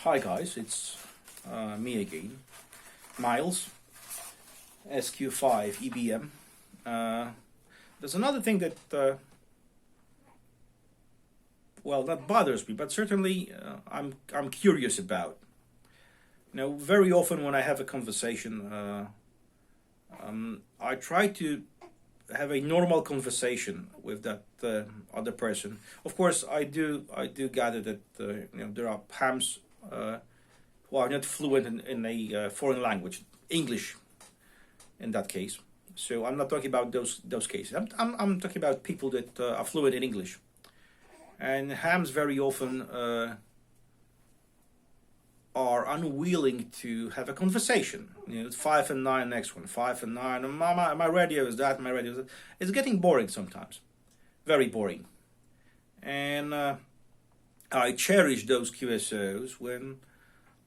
Hi guys, it's me again, Miles, SQ5 EBM. There's another thing that, that bothers me, but certainly I'm curious about. Very often when I have a conversation, I try to have a normal conversation with that other person. Of course, I do gather that there are hams who are not fluent in a foreign language, English, in that case. So I'm not talking about those cases. I'm talking about people that are fluent in English. And hams very often are unwilling to have a conversation. 5 and 9, next one, 5 and 9. And my radio is that, my radio is that. It's getting boring sometimes, very boring. And I cherish those QSOs when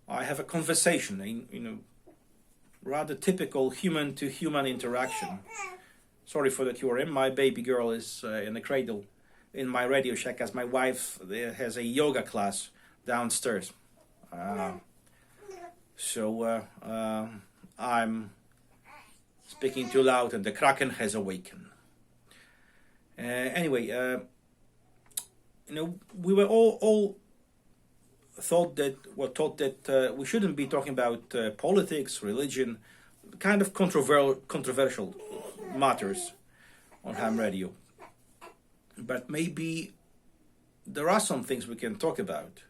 I have a conversation, rather typical human-to-human interaction. Sorry for that, URM. My baby girl is in the cradle in my Radio Shack as my wife has a yoga class downstairs. So I'm speaking too loud and the Kraken has awakened. Anyway, we were all taught that we shouldn't be talking about politics, religion, kind of controversial matters on ham radio. But maybe there are some things we can talk about.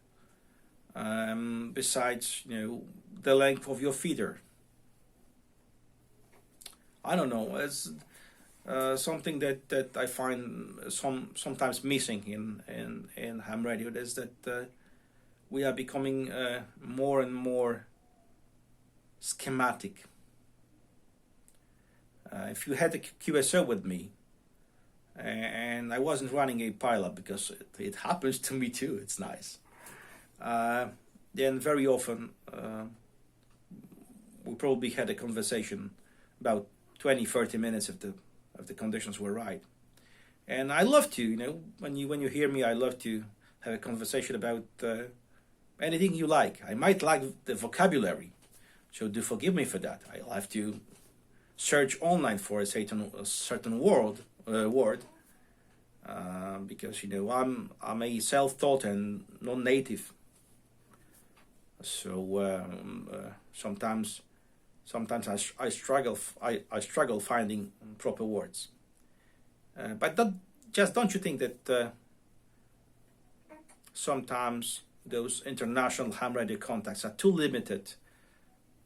Besides, the length of your feeder. I don't know. It's something that I find sometimes missing in ham radio is that we are becoming more and more schematic. If you had a QSO with me, and I wasn't running a pileup because it happens to me too. It's nice. Then very often we probably had a conversation about 20-30 minutes if the conditions were right. And I love to, when you hear me, I love to have a conversation about anything you like. I might like the vocabulary, so do forgive me for that. I'll have to search online for a certain word. Because I'm a self-taught and non-native, so sometimes I struggle finding proper words. But don't you think that sometimes those international ham radio contacts are too limited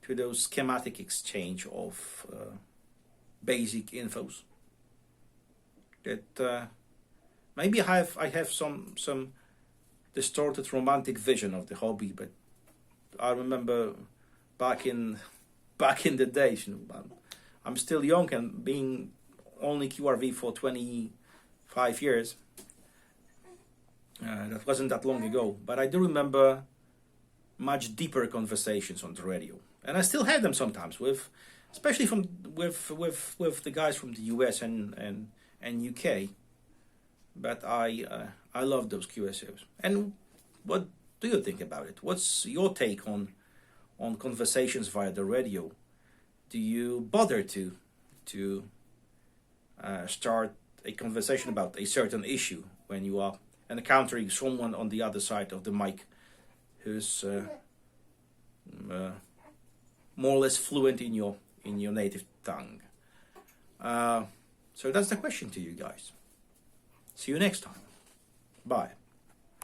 to those schematic exchange of basic infos? That maybe I have some distorted romantic vision of the hobby, but I remember back in the days, I'm still young and being only QRV for 25 years. That wasn't that long ago, but I do remember much deeper conversations on the radio, and I still have them sometimes especially with the guys from the US and UK. But I love those QSOs. And what do you think about it? What's your take on conversations via the radio? Do you bother to start a conversation about a certain issue when you are encountering someone on the other side of the mic who's more or less fluent in your native tongue? So that's the question to you guys. See you next time. Bye.